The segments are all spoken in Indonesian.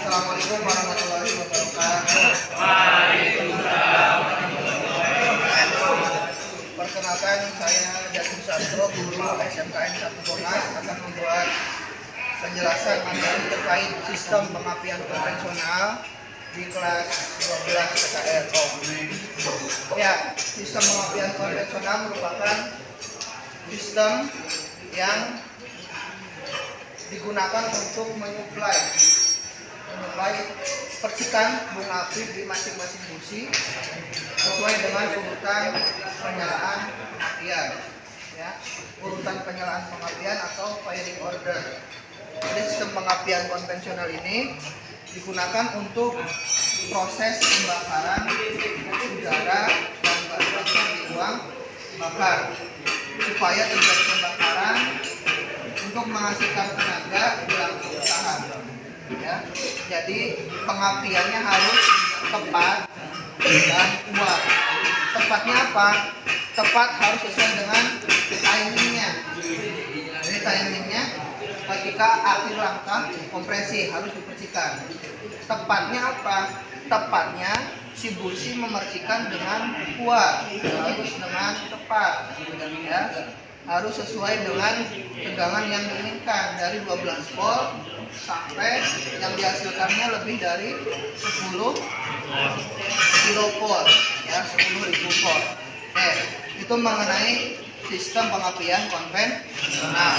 Assalamualaikum warahmatullahi wabarakatuh. Perkenalkan, saya Jatim Sastro, guru SMKN 1 Bonas, akan membuat penjelasan materi terkait sistem pengapian konvensional di kelas 12 PKR. Ya, sistem pengapian konvensional merupakan sistem yang digunakan untuk menyuplai percikan bunga api di masing-masing busi sesuai dengan urutan penyalaan pengapian, ya, urutan penyalaan pengapian atau firing order. Jadi sistem pengapian konvensional ini digunakan untuk proses pembakaran udara dan bahan di ruang bakar supaya terjadi pembakaran untuk menghasilkan tenaga dalam usaha. Ya, jadi pengapiannya harus tepat dan kuat. Tepatnya apa? Tepat harus sesuai dengan timingnya. Jadi timingnya ketika akhir langkah kompresi harus dipercikan. Tepatnya apa? Tepatnya si busi memercikan dengan kuat, harus dengan tepat, ya. Harus sesuai dengan tegangan yang diinginkan dari 12 volt sampai yang dihasilkannya lebih dari 10 kilovolt, ya, 10.000 volt. Itu mengenai sistem pengapian konvensional.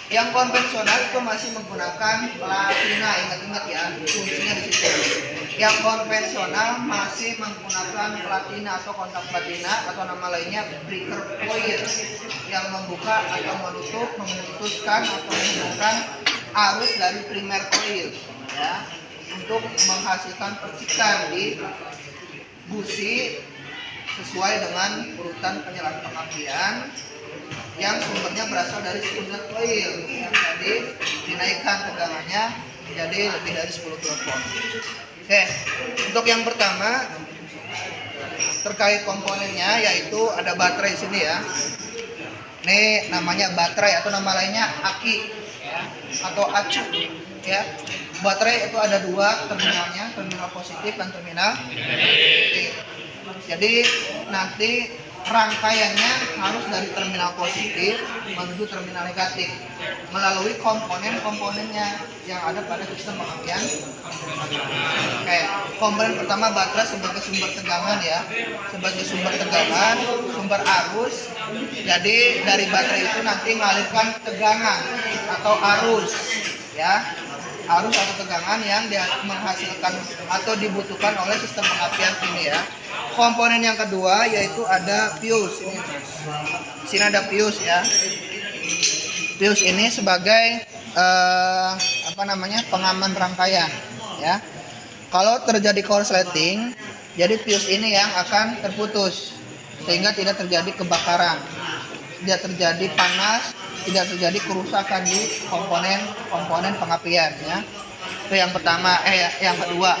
Yang konvensional itu masih menggunakan platina, ingat-ingat ya, kuncinya di situ. Yang konvensional masih menggunakan platina atau kontak platina atau nama lainnya breaker coil yang membuka atau menutup, memutuskan atau menghubungkan arus dari primer coil, ya, untuk menghasilkan percikan di busi sesuai dengan urutan penyalaan pengapian yang sumbernya berasal dari sekunder coil yang tadi dinaikkan tegangannya menjadi lebih dari 10 kV. Oke, untuk yang pertama terkait komponennya yaitu ada baterai sini ya. Ini namanya baterai atau nama lainnya aki, ya, atau acu, ya. Baterai itu ada dua terminalnya, terminal positif dan terminal negatif. Jadi nanti rangkaiannya harus dari terminal positif menuju terminal negatif melalui komponen-komponennya yang ada pada sistem pengapian. Oke, komponen pertama baterai sebagai sumber tegangan, ya, sebagai sumber tegangan, sumber arus. Jadi dari baterai itu nanti mengalirkan tegangan atau arus, ya, arus atau tegangan yang menghasilkan atau dibutuhkan oleh sistem pengapian ini, ya. Komponen yang kedua yaitu ada fuse. Sini ada fuse, ya. Fuse ini sebagai pengaman rangkaian, ya. Kalau terjadi korsleting, jadi fuse ini yang akan terputus sehingga tidak terjadi kebakaran, tidak terjadi panas, tidak terjadi kerusakan di komponen pengapian, ya. Itu yang pertama, yang kedua.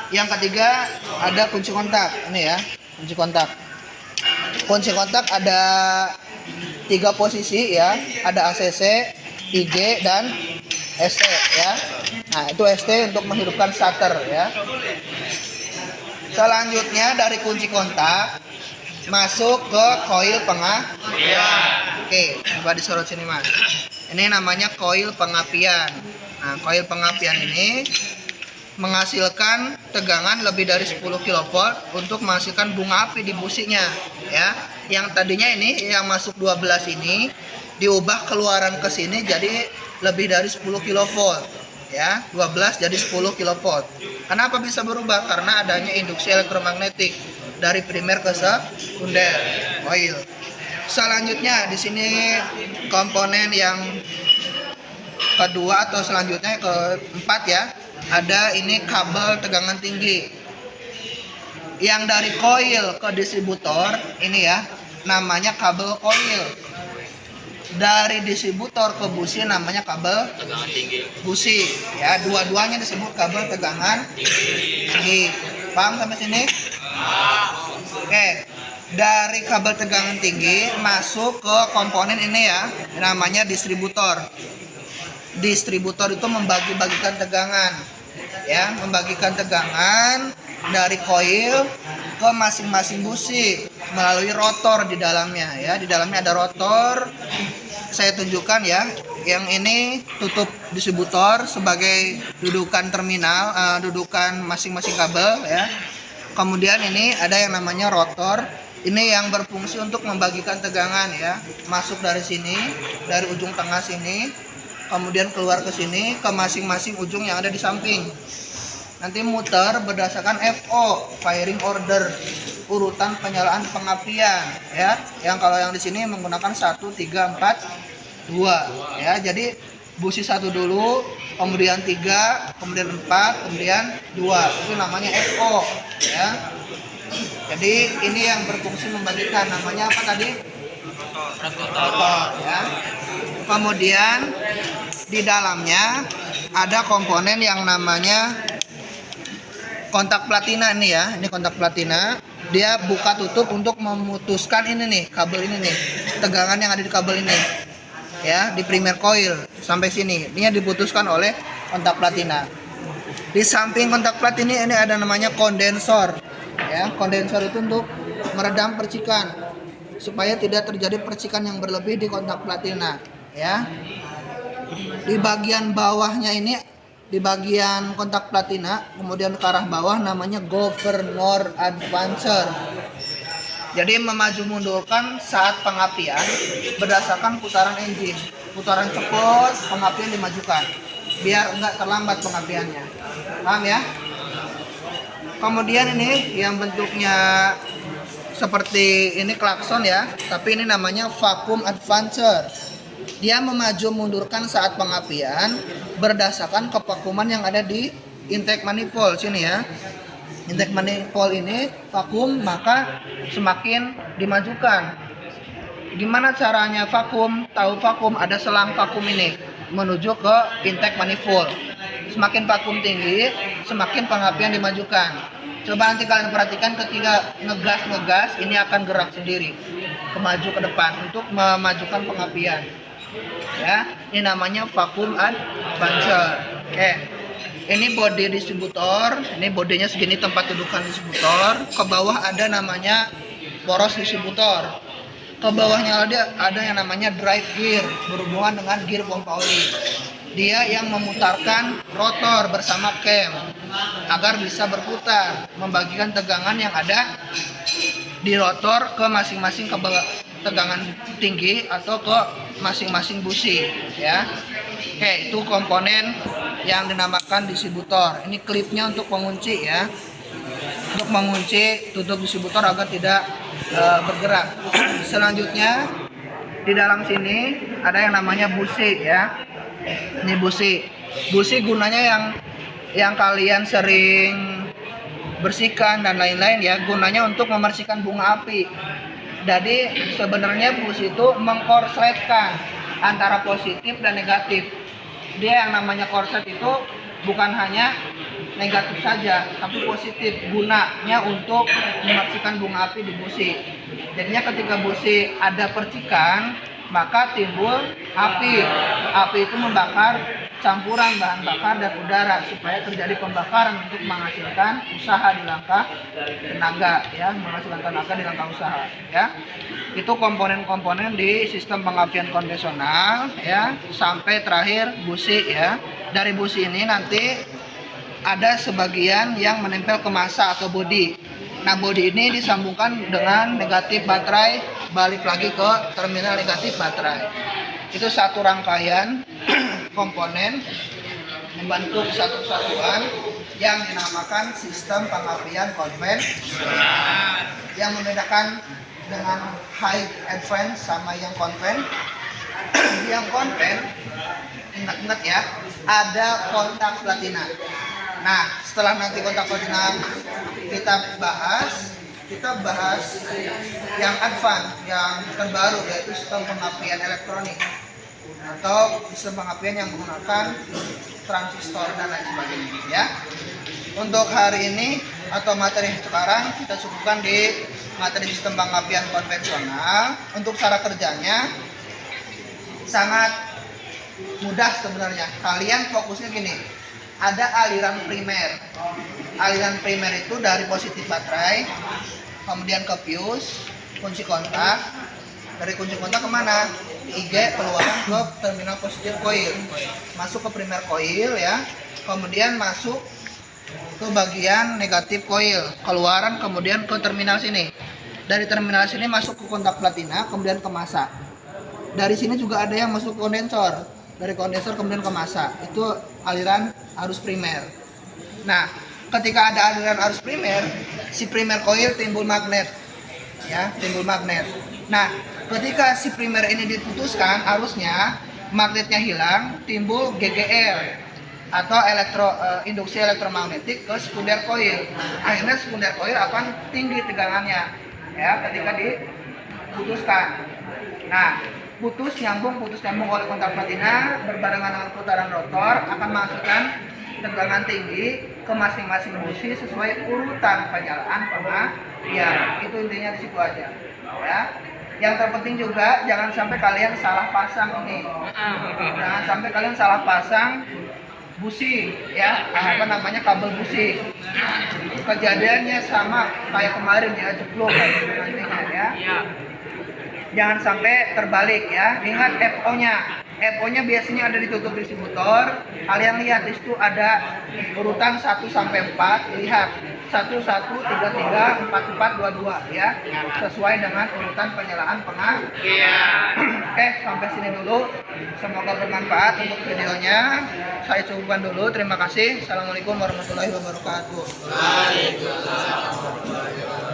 Yang ketiga ada kunci kontak. Ini ya, kunci kontak. Kunci kontak ada 3 posisi, ya. Ada ACC, IG dan ST, ya. Nah, itu ST untuk menghidupkan starter, ya. Selanjutnya dari kunci kontak masuk ke koil pengapian. Oke, coba disorot sini, Mas. Ini namanya koil pengapian. Nah, koil pengapian ini menghasilkan tegangan lebih dari 10 kV untuk menghasilkan bunga api di businya, ya. Yang tadinya ini yang masuk 12 ini diubah keluaran ke sini jadi lebih dari 10 kV, ya. 12 jadi 10 kV. Kenapa bisa berubah? Karena adanya induksi elektromagnetik dari primer ke sekunder coil. Selanjutnya di sini komponen yang kedua atau selanjutnya keempat, ya. Ada ini kabel tegangan tinggi yang dari coil ke distributor ini, ya, namanya kabel coil. Dari distributor ke busi namanya kabel tegangan tinggi busi, ya. Dua-duanya disebut kabel tegangan tinggi. Paham sampai sini? Oke. Dari kabel tegangan tinggi masuk ke komponen ini, ya, namanya distributor. Distributor itu membagi-bagikan tegangan ya, membagikan tegangan dari koil ke masing-masing busi melalui rotor di dalamnya ya. Di dalamnya ada rotor. Saya tunjukkan ya. Yang ini tutup distributor sebagai dudukan terminal, dudukan masing-masing kabel ya. Kemudian ini ada yang namanya rotor. Ini yang berfungsi untuk membagikan tegangan ya. Masuk dari sini, dari ujung tengah sini, kemudian keluar ke sini ke masing-masing ujung yang ada di samping. Nanti muter berdasarkan FO, firing order, urutan penyalaan pengapian ya. Yang kalau yang di sini menggunakan 1 3 4 2 ya. Jadi busi 1 dulu, kemudian 3, kemudian 4, kemudian 2. Itu namanya FO ya. Jadi ini yang berfungsi membagikan, namanya apa tadi? Rotor ya. Kemudian di dalamnya ada komponen yang namanya kontak platina ini ya. Ini kontak platina. Dia buka tutup untuk memutuskan ini nih, kabel ini nih. Tegangan yang ada di kabel ini. Ya, di primer coil sampai sini. Ini diputuskan oleh kontak platina. Di samping kontak plat ini ada namanya kondensor. Ya, kondensor itu untuk meredam percikan supaya tidak terjadi percikan yang berlebih di kontak platina ya. Di bagian bawahnya ini, di bagian kontak platina kemudian ke arah bawah namanya governor advancer. Jadi memaju mundurkan saat pengapian berdasarkan putaran engine. Putaran cepat, pengapian dimajukan biar enggak terlambat pengapiannya. Paham ya? Kemudian ini yang bentuknya seperti ini klakson ya, tapi ini namanya vacuum advancer. Dia memaju mundurkan saat pengapian berdasarkan kevakuuman yang ada di intake manifold sini ya. Intake manifold ini vakum, maka semakin dimajukan. Gimana caranya vakum? Tahu vakum, ada selang vakum ini menuju ke intake manifold. Semakin vakum tinggi, semakin pengapian dimajukan. Coba nanti kalian perhatikan ketika ngegas, ini akan gerak sendiri kemaju ke depan untuk memajukan pengapian. Ya, ini namanya vacuum advancer. Oke. Ini body distributor, ini bodinya segini tempat dudukan distributor. Ke bawah ada namanya poros distributor. Ke bawahnya ada yang namanya drive gear, berhubungan dengan gear pompa oli. Dia yang memutarkan rotor bersama cam agar bisa berputar, membagikan tegangan yang ada di rotor ke masing-masing kabel tegangan tinggi atau ke masing-masing busi ya. Oke, itu komponen yang dinamakan distributor. Ini klipnya untuk mengunci ya, untuk mengunci tutup distributor agar tidak bergerak. Selanjutnya di dalam sini ada yang namanya busi ya. Ini busi. Busi gunanya yang kalian sering bersihkan dan lain-lain ya, gunanya untuk membersihkan bunga api. Jadi sebenarnya busi itu mengkorsletkan antara positif dan negatif. Dia yang namanya korslet itu bukan hanya negatif saja, tapi positif, gunanya untuk membersihkan bunga api di busi. Jadinya ketika busi ada percikan, maka timbul api. Api itu membakar campuran bahan bakar dan udara supaya terjadi pembakaran untuk menghasilkan usaha di langkah tenaga ya, menghasilkan tenaga di langkah usaha ya. Itu komponen-komponen di sistem pengapian konvensional ya, sampai terakhir busi ya. Dari busi ini nanti ada sebagian yang menempel ke massa atau bodi. Nah, bodi ini disambungkan dengan negatif baterai, balik lagi ke terminal negatif baterai. Itu satu rangkaian komponen membentuk satu kesatuan yang dinamakan sistem pengapian konvensional. Yang membedakan dengan high advance sama yang konven. Yang konven, ingat-ingat ya, ada kontak platina. Nah, setelah nanti kontak platina kita bahas yang advance, yang terbaru, yaitu sistem pengapian elektronik atau sistem pengapian yang menggunakan transistor dan lain sebagainya ya. Untuk hari ini atau materi sekarang kita cukupkan di materi sistem pengapian konvensional. Untuk cara kerjanya sangat mudah sebenarnya. Kalian fokusnya gini, ada aliran primer. Aliran primer itu dari positif baterai, kemudian ke fuse, kunci kontak. Dari kunci kontak kemana? IG keluaran ke terminal positif coil, masuk ke primer coil ya, kemudian masuk ke bagian negatif coil, keluaran kemudian ke terminal sini. Dari terminal sini masuk ke kontak platina, kemudian ke massa. Dari sini juga ada yang masuk kondensor, dari kondensor kemudian ke massa. Itu aliran arus primer. Nah, ketika ada aliran arus primer, si primer coil timbul magnet, ya, timbul magnet. Nah, ketika si primer ini diputuskan arusnya, magnetnya hilang, timbul GGR atau induksi elektromagnetik ke sekunder coil. Akhirnya sekunder coil akan tinggi tegangannya, ya, ketika diputuskan. Nah, putus nyambung oleh kontak platina berbarengan dengan putaran rotor akan menghasilkan tegangan tinggi ke masing-masing busi sesuai urutan penyalaan pengapian. Itu intinya di situ aja, ya. Yang terpenting juga jangan sampai kalian salah pasang ini. Jangan sampai kalian salah pasang busi, ya, kabel busi. Kejadiannya sama kayak kemarin ya, jeblok nantinya ya. Jangan sampai terbalik ya. Ingat FO-nya. FO-nya biasanya ada ditutup distributor. Kalian lihat di situ ada urutan 1 sampai 4. Lihat 1 1 3 3 4 4 2 2 ya. Sesuai dengan urutan penyalaan pengapian. Oke, sampai sini dulu. Semoga bermanfaat untuk videonya. Saya cukupkan dulu. Terima kasih. Assalamualaikum warahmatullahi wabarakatuh. Waalaikumsalam.